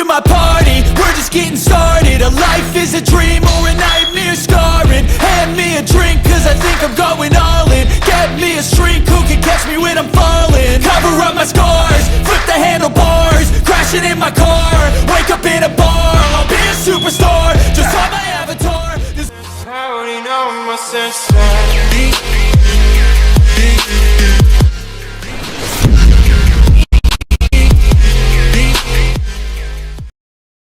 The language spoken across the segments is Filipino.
my party, we're just getting started. A life is a dream or a nightmare scarring. Hand me a drink cause I think I'm going all in. Get me a shrink who can catch me when I'm falling. Cover up my scars, flip the handlebars. Crashing in my car, wake up in a bar. I'll be a superstar, just on my avatar. I already know my senses.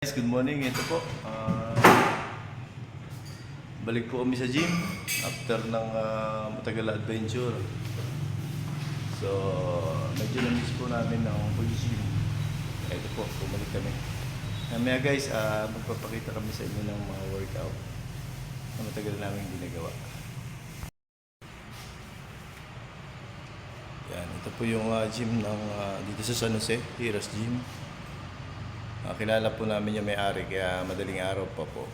Guys, good morning. Ito po. Balik po kami sa gym after ng matagal na adventure. So, medyo na-miss po namin ng pag-gym. Ito po, bumalik kami. Mamaya guys, magpapakita kami sa inyo ng mga workout na matagal namin hindi nagawa. Yan, ito po yung gym ng dito sa San Jose, Heroes Gym. Kilala po namin yung may-ari kaya madaling araw pa po.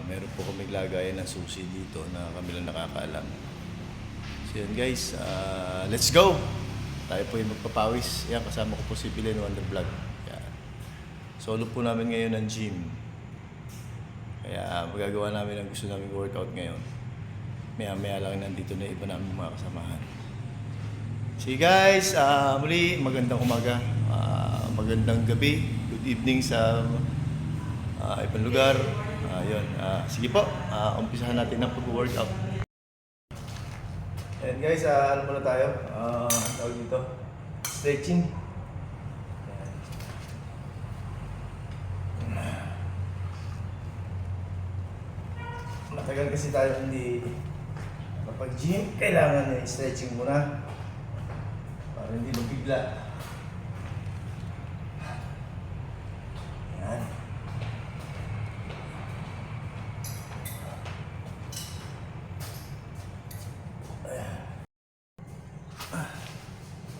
Meron po kaming lagayan ng susi dito na kami lang nakakaalam. So yan guys, let's go! Tayo po yung magpapawis. Yan, kasama ko po si Bilen Wonder Vlog. Yan. Solo po namin ngayon ng gym. Kaya magagawa namin ang gusto namin workout ngayon. Maya-maya lang nandito na iba namin mga kasamahan. See guys, muli magandang umaga. Magandang gabi, good evening sa ibang lugar. Sige po, umpisahan natin ang pag-workout. And guys, ano muna tayo? Tawag dito, stretching. Matagal kasi tayo hindi kapag-gym, kailangan stretching muna para hindi mabigla.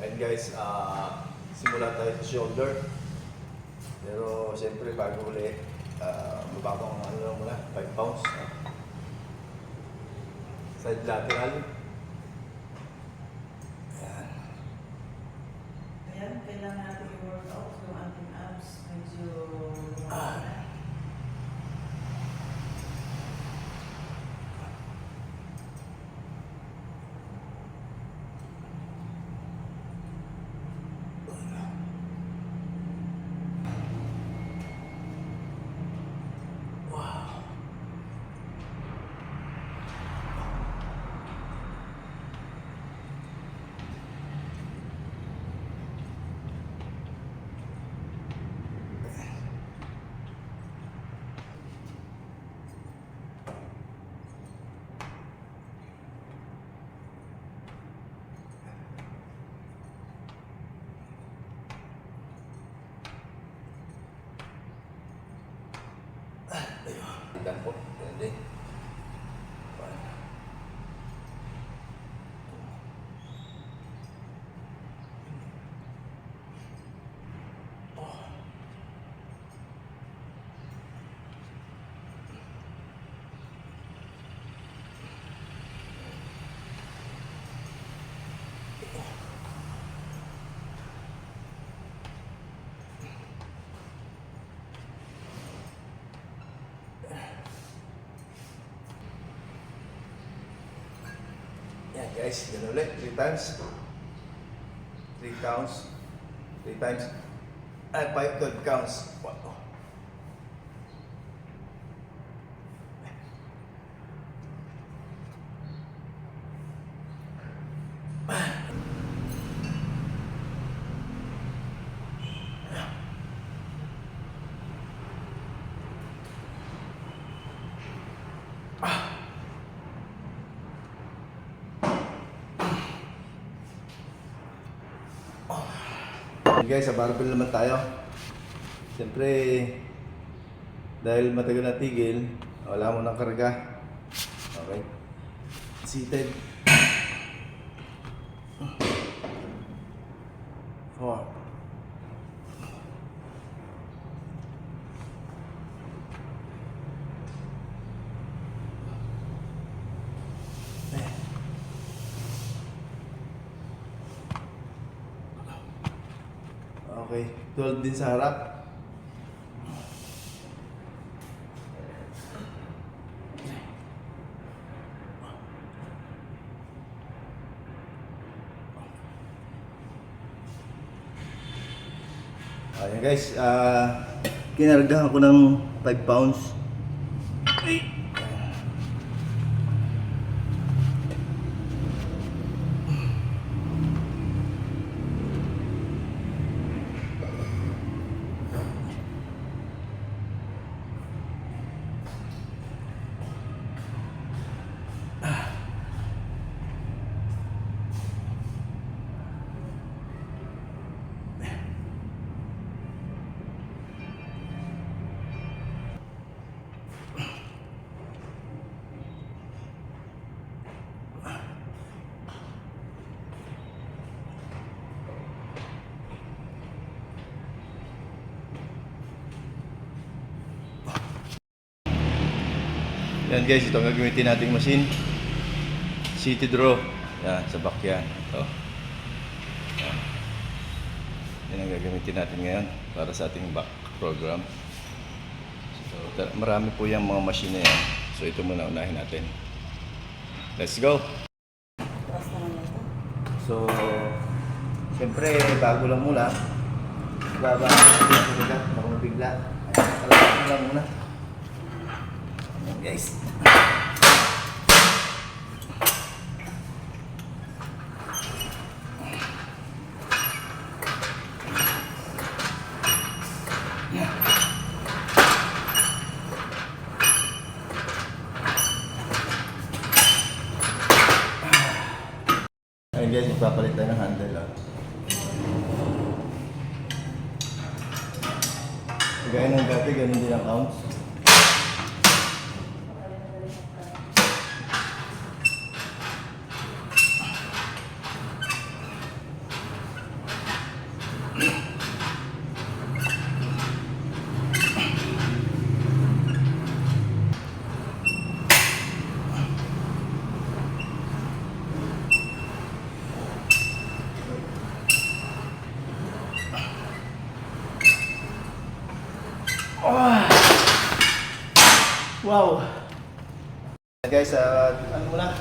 And guys, simula tayo sa shoulder. Pero siyempre bago ulit, mababang lang muna, 5 pounds. Side lateral. Ayan. Ayan, kailangan natin i-workout yung ating abs. Medyo... Dan po, pwede. Yan guys, ganun ulit, 3 times. 3 counts. 3 times. 12 counts. Wow. Okay guys, sa barbell naman tayo. Siyempre, dahil matagal na tigil, wala mo ng karga. Okay. Seated. 4. Okay, 12 din sa harap. Ayan guys, kinargahan ko ng 5 pounds. Yan guys, ito ang gagamitin nating machine. City draw. Yan, sa back yan. Ito. Yan. Yan ang gagamitin natin ngayon para sa ating back program. So, marami po yung mga machine na yan. So ito muna unahin natin. Let's go! Tapos naman ito. So, siyempre, bago lang muna. Baba, baka mabigla. Ayan, lang muna. Ayan guys. Ayun guys, magpapalit tayo ng handle. Gaya ng dati, ganun din ang ounce. Wow! Guys, ano muna?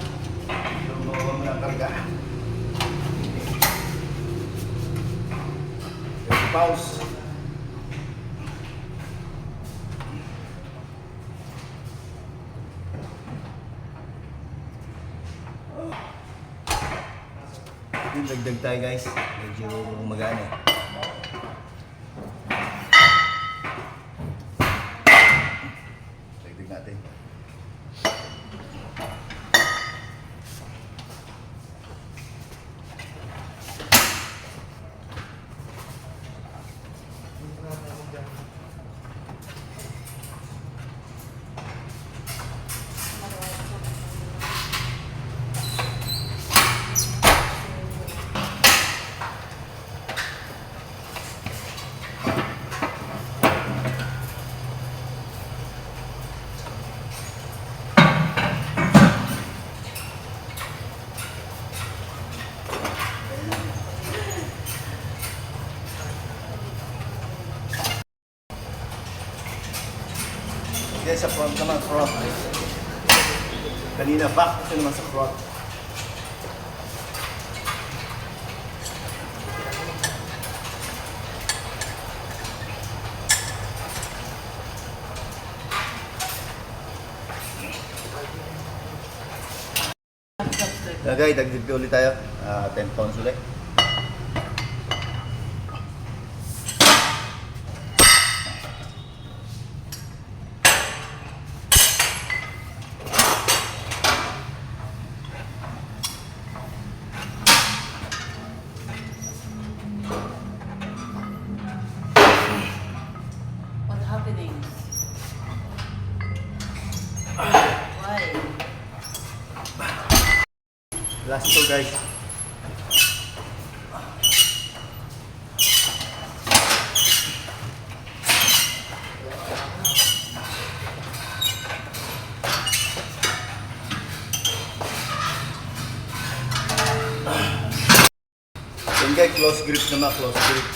Lumawa mo ng karga. 30 pounds. Yung dagdag tayo guys. Medyo magana. Natin. Yan sa front naman, front. Kanina back, ito naman sa front. Okay, dagdag ulit tayo. 10 pounds ulit. What's happening? Why? Last two guys. Yan guys, close grip naman, close grip.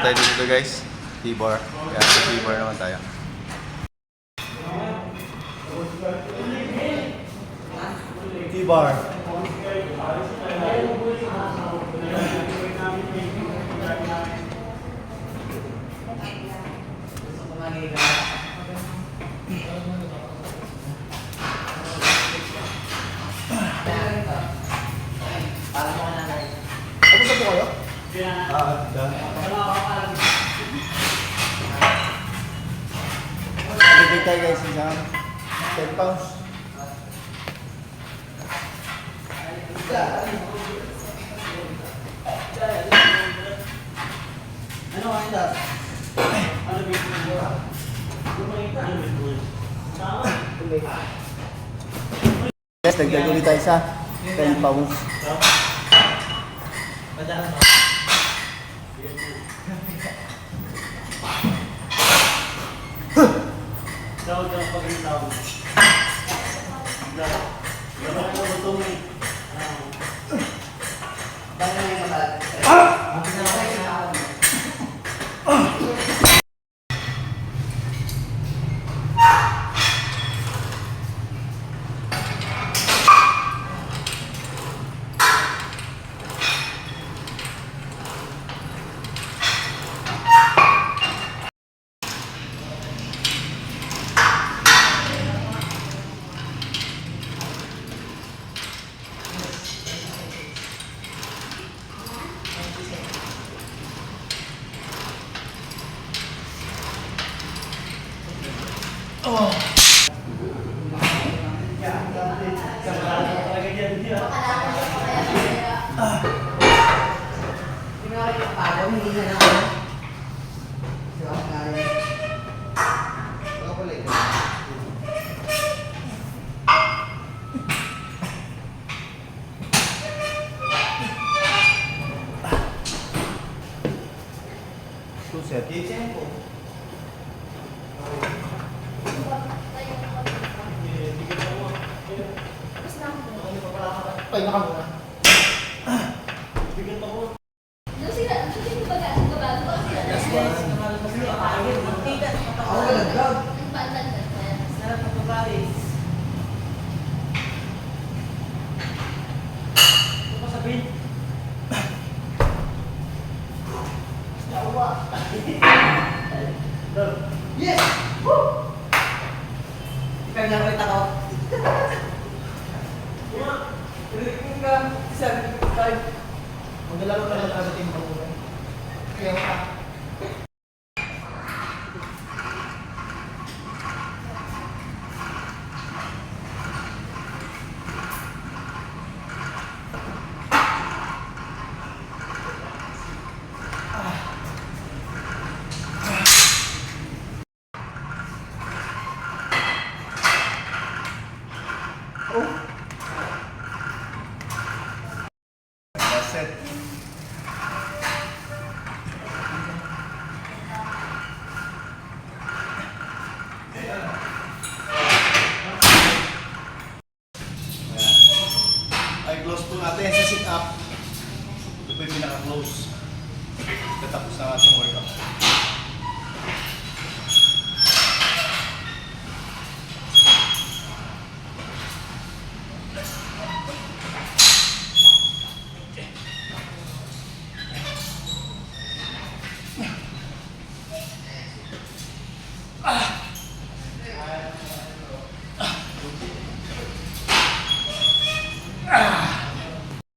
tayo dito guys. T-bar. Kaya sa T-bar naman tayo. T-bar. Kamusta po kayo? Bibig tayo guys, isang 10 pounds. Ano ang ito? Ano Guys, dagdag ulit tayo sa 10 pounds. Tawag ang pag-tawag. Dapat ko butong eh. Bakit may magal? Two set. Pahinga ka muna. Yes! Woo! Ikaw na ulit ako. Kung ka, 75. Maglalaro na lang sa team ko. Kaya ka. Last set. Ay, close po natin sa sit-up. Ito po yung pinaka-close. Katapos na ating workout.